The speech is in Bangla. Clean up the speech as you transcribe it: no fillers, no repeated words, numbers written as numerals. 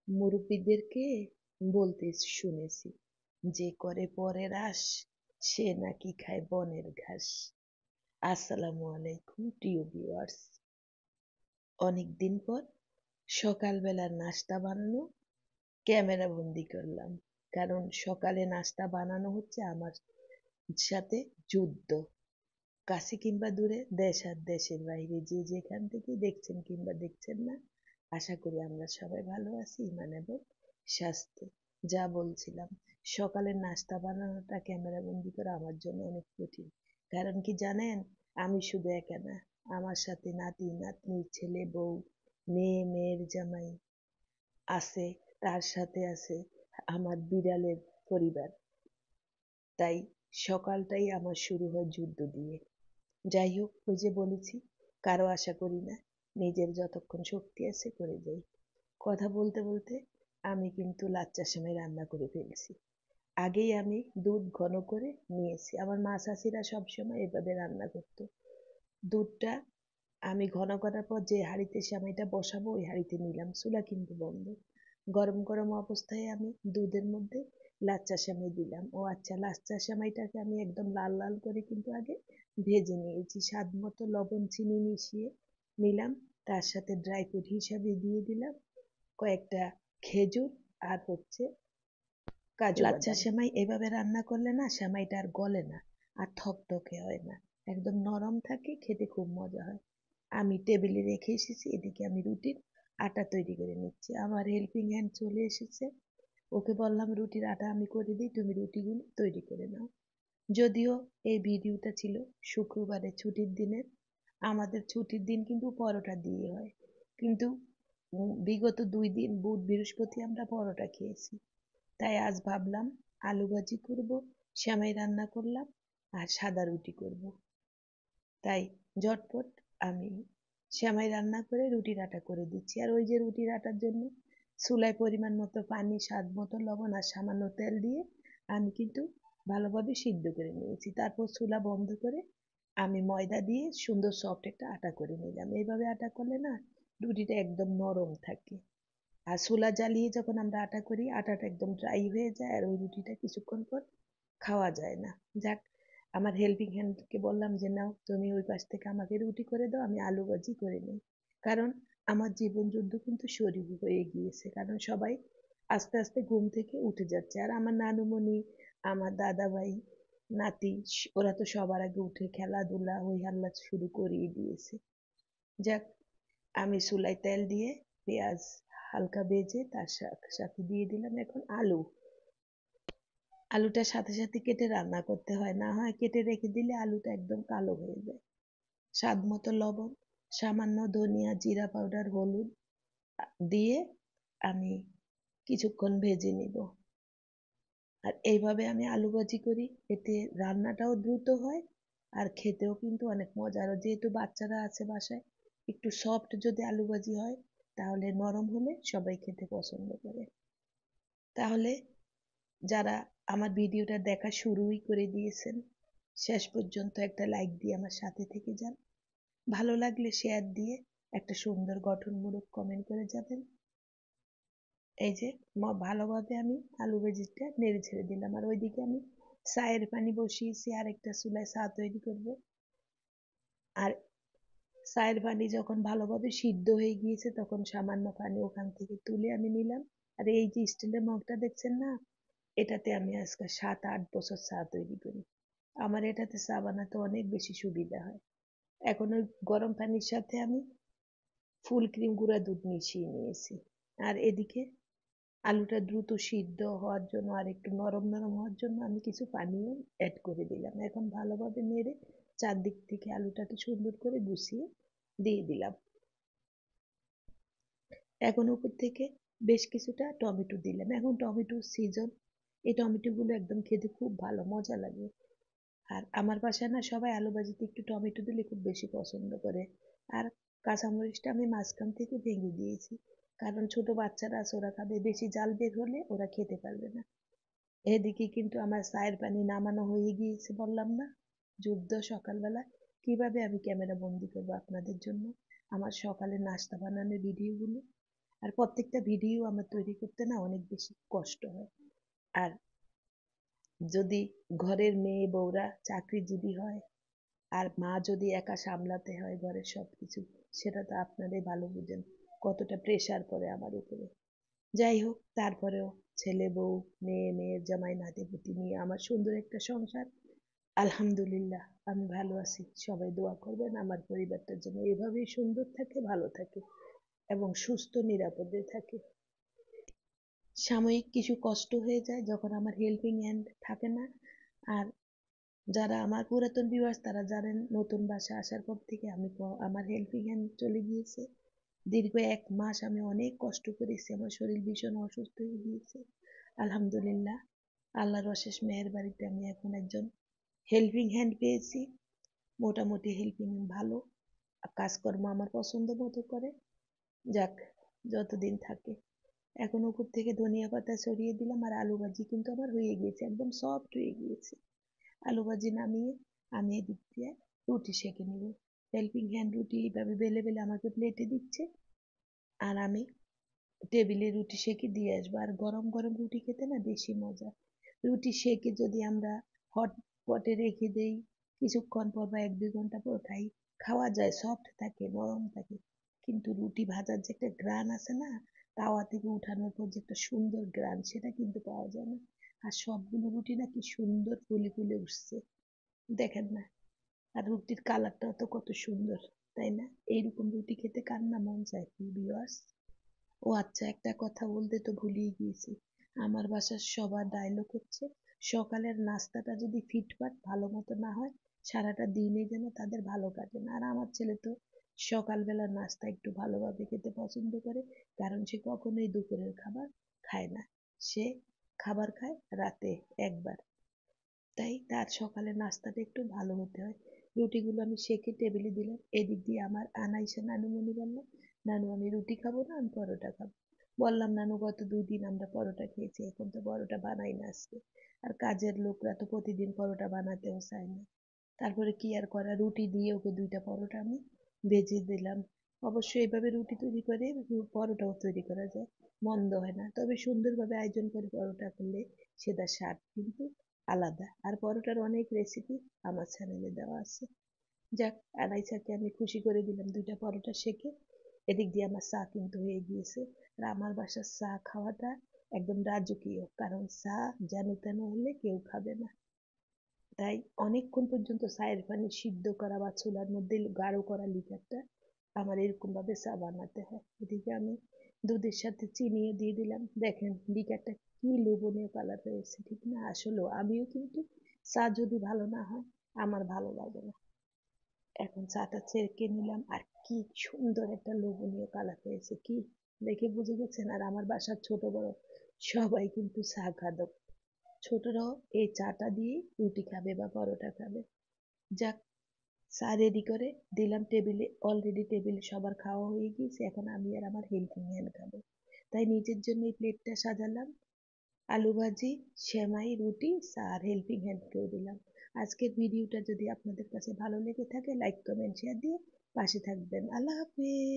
মুরব্বিদেরকে বলতে শুনেছি, যে করে পরের আশ সে নাকি খায় বনের ঘাস। আসসালামু আলাইকুম প্রিয় ভিউয়ার্স। অনেকদিন পর সকালবেলার নাস্তা বানানো ক্যামেরা বন্দি করলাম, কারণ সকালে নাস্তা বানানো হচ্ছে আমার সাথে যুদ্ধ। কাছে কিংবা দূরে, দেশ আর দেশের বাইরে যে যেখান থেকে দেখছেন কিংবা দেখছেন না, আশা করি আমরা সবাই ভালো আছি ইমান এবং স্বাস্থ্যে। যা বলছিলাম, সকালের নাস্তা বানানোটা ক্যামেরা বন্দি করা আমার জন্য অনেক কঠিন। কারণ কি জানেন, আমি শুধু একা না, আমার সাথে নাতি নাতনি, ছেলে বউ, মেয়ে, মেয়ের জামাই আছে, তার সাথে আছে আমার বিড়ালের পরিবার। তাই সকালটাই আমার শুরু হয় যুদ্ধ দিয়ে। যাই হোক, ওই যে বলেছি, কারো আশা করি না, নিজের যতক্ষণ শক্তি আছে করে যাই। কথা বলতে বলতে আমি কিন্তু লাচ্চা সেমাই রান্না করে ফেলছি। আগেই আমি দুধ ঘন করে নিয়েছি। আমার মা চাচিরা সবসময় এভাবে রান্না করতো। দুধটা আমি ঘন করার পর যে হাঁড়িতে সেমাইটা বসাবো ওই হাঁড়িতে নিলাম, চুলা কিন্তু বন্ধ। গরম গরম অবস্থায় আমি দুধের মধ্যে লাচ্চা সেমাই দিলাম। ও আচ্ছা, লাচ্চা সেমাইটাকে আমি একদম লাল লাল করে কিন্তু আগে ভেজে নিয়েছি। স্বাদ মতো লবণ চিনি মিশিয়ে নিলাম, তার সাথে ড্রাই ফ্রুট হিসাবে দিয়ে দিলাম কয়েকটা খেজুর আর হচ্ছে কাজু লাচ্ছা বাদাম। সেমাই এভাবে রান্না করলে না, সেমাইটা আর গলে না, আর থকথকে হয় না, একদম নরম থাকে, খেতে খুব মজা হয়। আমি টেবিলে রেখে এসেছি, এদিকে আমি রুটির আটা তৈরি করে নিচ্ছি। আমার হেল্পিং হ্যান্ড চলে এসেছে, ওকে বললাম রুটির আটা আমি করে দিই, তুমি রুটিগুলো তৈরি করে নাও। যদিও এই ভিডিওটা ছিল শুক্রবারে, ছুটির দিনের। আমাদের ছুটির দিন কিন্তু পরোটা দিয়ে হয়, কিন্তু বিগত 2 দিন বুধ বৃহস্পতি আমরা পরোটা খেয়েছি। তাই আজ ভাবলাম আলু ভাজি করব, সেমাই রান্না করলাম, আর সাদা রুটি করব। তাই ঝটপট আমি সেমাই রান্না করে রুটির আটা করে দিচ্ছি। আর ওই যে রুটির আটার জন্য চুলায় পরিমাণ মতো পানি, স্বাদ মতো লবণ আর সামান্য তেল দিয়ে আমি কিন্তু ভালোভাবে সিদ্ধ করে নিয়েছি। তারপর চুলা বন্ধ করে আমি ময়দা দিয়ে সুন্দর সফট একটা আটা করে নিলাম। এইভাবে আটা করলে না, রুটিটা একদম নরম থাকে। আর চুলা জ্বালিয়ে যখন আমরা আটা করি, আটাটা একদম ড্রাই হয়ে যায়, আর ওই রুটিটা কিছুক্ষণ পর খাওয়া যায় না। যাক, আমার হেল্পিং হ্যান্ডকে বললাম যে নাও তুমি ওই পাশ থেকে আমাকে রুটি করে দাও, আমি আলু ভাজি করে নিই। কারণ আমার জীবন যুদ্ধ কিন্তু শুরু হয়ে গিয়েছে, কারণ সবাই আস্তে আস্তে ঘুম থেকে উঠে যাচ্ছে। আর আমার নানুমণি, আমার দাদা ভাই, নাতি, ওরা তো সবার আগে উঠে খেলাধুলা হই হাল্লা শুরু করিয়ে দিয়েছে। যাক, আমি চুলায় তেল দিয়ে পেঁয়াজ হালকা ভেজে তার সাথে দিয়ে দিলাম এখন আলু। আলুটা সাথে সাথে কেটে রান্না করতে হয়, না হয় কেটে রেখে দিলে আলুটা একদম কালো হয়ে যায়। স্বাদ মতো লবণ, সামান্য ধনিয়া, জিরা পাউডার, হলুদ দিয়ে আমি কিছুক্ষণ ভেজে নিব। আর এইভাবে আমি আলু ভাজি করি, এতে রান্নাটাও দ্রুত হয় আর খেতেও কিন্তু অনেক মজা। আর যেহেতু বাচ্চারা আছে বাসায়, একটু সফট যদি আলু ভাজি হয় তাহলে নরম হলে সবাই খেতে পছন্দ করে। তাহলে যারা আমার ভিডিওটা দেখা শুরুই করে দিয়েছেন, শেষ পর্যন্ত একটা লাইক দিয়ে আমার সাথে থেকে যান। ভালো লাগলে শেয়ার দিয়ে একটা সুন্দর গঠনমূলক কমেন্ট করে যাবেন। এই যে ভালোভাবে আমি আলু ভাজিটা নেড়ে ছেড়ে দিলাম, আর ওইদিকে আমি চায়ের পানি বসিয়েছি, আর একটা চুলায় চা তৈরি করব। আর চায়ের পানি যখন ভালোভাবে সিদ্ধ হয়ে গিয়েছে, তখন সামান্য পানি ওখান থেকে তুলে আমি নিলাম। আর এই যে স্টিলের মগটা দেখছেন না, এটাতে আমি আজকে 7-8 বছর চা তৈরি করি। আমার এটাতে চা বানাতে অনেক বেশি সুবিধা হয়। এখন ওই গরম পানির সাথে আমি ফুল ক্রিম গুঁড়া দুধ মিশিয়ে নিয়েছি। আর এদিকে আলুটা দ্রুত সিদ্ধ হওয়ার জন্য আর একটু নরম নরম হওয়ার জন্য আমি কিছু পানিও অ্যাড করে দিলাম। এখন ভালোভাবে নেড়ে চারদিক থেকে আলুটাকে সুন্দর করে গুছিয়ে দিয়ে দিলাম। এখন উপর থেকে বেশ কিছুটা টমেটো দিলাম। এখন টমেটোর সিজন, এই টমেটোগুলো একদম খেতে খুব ভালো মজা লাগে। আর আমার বাসায় না সবাই আলু ভাজিতে একটু টমেটো দিলে খুব বেশি পছন্দ করে। আর কাঁচামরিচটা আমি মাঝখান থেকে ভেঙে দিয়েছি, কারণ ছোট বাচ্চারা আছে, ওরা খাবে, বেশি জাল বের হলে ওরা খেতে পারবে না। এদিকে কিন্তু আমার চায়ের পানি নামানো হয়ে গিয়েছে, বললাম না যুদ্ধ সকালবেলা। কিভাবে আমি ক্যামেরা বন্দি করবো আপনাদের জন্য আমার সকালে নাস্তা বানানোর ভিডিওগুলো। আর প্রত্যেকটা ভিডিও আমার তৈরি করতে না অনেক বেশি কষ্ট হয়। আর যদি ঘরের মেয়ে বউরা চাকরিজীবী হয় আর মা যদি একা সামলাতে হয় ঘরের সবকিছু, সেটা তো আপনারাই ভালো বুঝেন কতটা প্রেশার পড়ে আমার উপরে। যাই হোক, তারপরেও ছেলে বউ, মেয়ের জামাই, নাতিপুতি নিয়ে আমার সুন্দর একটা সংসার। আলহামদুলিল্লাহ, আমি ভালো আছি। সবাই দোয়া করবেন আমার পরিবারটা যেন এভাবেই সুন্দর থাকে, ভালো থাকে এবং সুস্থ নিরাপদে থাকে। সাময়িক কিছু কষ্ট হয়ে যায় যখন আমার হেল্পিং হ্যান্ড থাকে না। আর যারা আমার পুরাতন ভিউয়ার্স তারা জানেন, নতুন বাসায় আসার পর থেকে আমার হেল্পিং হ্যান্ড চলে গিয়েছে। দীর্ঘ 1 মাস আমি অনেক কষ্ট করেছি, আমার শরীর ভীষণ অসুস্থ হয়ে গিয়েছে। আলহামদুলিল্লাহ, আল্লাহর অশেষ মেহেরবাড়িতে আমি এখন একজন হেল্পিং হ্যান্ড পেয়েছি। মোটামুটি হেল্পিং হ্যান্ড ভালো, কাজকর্ম আমার পছন্দ মতো করে। যাক, যতদিন থাকে। এখন উপর থেকে ধনিয়া পাতা ছড়িয়ে দিলাম, আর আলু ভাজি কিন্তু আমার হয়ে গিয়েছে, একদম সফট হয়ে গিয়েছে। আলু ভাজি নামিয়ে আমি এদিক দিয়ে রুটি সেঁকে নিব। হেল্পিং হ্যান্ড রুটি এইভাবে বেলে বেলে আমাকে প্লেটে দিচ্ছে, আর আমি টেবিলে রুটি সেঁকে দিয়ে আসবো। আর গরম গরম রুটি খেতে না বেশি মজা। রুটি সেঁকে যদি আমরা হট পটে রেখে দেই, কিছুক্ষণ পর বা 1-2 ঘন্টা পর খাই, খাওয়া যায়, সফট থাকে, নরম থাকে। কিন্তু রুটি ভাজার যে একটা গ্রান আছে না, তাওয়া থেকে উঠানোর পর যে একটা সুন্দর গ্রান, সেটা কিন্তু পাওয়া যায় না। আর সবগুলো রুটি না কি সুন্দর ফুলে ফুলে উঠছে, দেখেন না? আর রুটির কালারটাও তো কত সুন্দর, তাই না? এইরকম রুটি খেতে কার না মন চায় ভিউয়ার্স? ও আচ্ছা, একটা কথা বলতে তো ভুলেই গিয়েছি। আমার বাসার সবার ডায়লগ হচ্ছে, সকালের নাস্তাটা যদি ফিটফাট ভালো মতো না হয়, সারাটা দিনে যেন তাদের ভালো কাটে না। আর আমার ছেলে তো সকালবেলার নাস্তা একটু ভালোভাবে খেতে পছন্দ করে, কারণ সে কখনোই দুপুরের খাবার খায় না। সে খাবার খায় রাতে একবার, তাই তার সকালের নাস্তাটা একটু ভালো হতে হয়। রুটিগুলো আমি সেঁকে টেবিলে দিলাম। এদিক দিয়ে আমার আনাইসা নানুমণি বলল, নানু আমি রুটি খাবো না, আমি পরোটা খাবো। বললাম, নানু গত 2 দিন আমরা পরোটা খেয়েছি, এখন তো পরোটা বানাই না আজকে। আর কাজের লোকরা তো প্রতিদিন পরোটা বানাতেও চায় না। তারপরে কি আর করা, রুটি দিয়ে ওকে 2টা পরোটা আমি ভেজে দিলাম। অবশ্য এইভাবে রুটি তৈরি করে পরোটাও তৈরি করা যায়, মন্দ হয় না। তবে সুন্দরভাবে আয়োজন করে পরোটা করলে সেটার স্বাদ কিন্তু আলাদা। আর পরোটার অনেক রেসিপি আমার চ্যানেলে দেওয়া আছে। যাক, আনাইসাকে আমি খুশি করে দিলাম 2টা পরোটা সেকে। এদিক দিয়ে আমার চা কিন্তু হয়ে গিয়েছে। আর আমার বাসার চা খাওয়াটা একদম রাজকীয়, কারণ চা যেন তেন হলে কেউ খাবে না। তাই অনেকক্ষণ পর্যন্ত চায়ের পানি সিদ্ধ করা বা চুলার মধ্যে গাঢ় করা লিকারটা আমার এরকম ভাবে চা বানাতে হয়। এদিকে আমি দুধের সাথে চিনিও দিয়ে দিলাম। দেখেন লিকারটা কি লোভনীয় কালার হয়েছে, ঠিক না? আসলেও আমিও কিন্তু চা যদি ভালো না হয় আমার ভালো লাগে না। এখন চাটা ছেঁকে নিলাম, আর কি সুন্দর একটা লোভনীয় কালার হয়েছে, কি দেখে বুঝে গেছেন? আর আমার বাসার ছোট বড় সবাই কিন্তু চা খাদক। ছোটরাও এই চাটা দিয়ে রুটি খাবে বা পরোটা খাবে। যাক, চা রেডি করে দিলাম টেবিলে। অলরেডি টেবিলে সবার খাওয়া হয়ে গিয়েছে, এখন আমি আর আমার হেল্পিং হ্যান্ড খাবো। তাই নিজের জন্য এই প্লেটটা সাজালাম, আলু ভাজি, সেমাই, রুটি, চা আর হেল্পিং হ্যান্ডকেও দিলাম। আজকের ভিডিওটা যদি আপনাদের কাছে ভালো লেগে থাকে, লাইক কমেন্ট শেয়ার দিয়ে পাশে থাকবেন। আল্লাহ হাফেজ।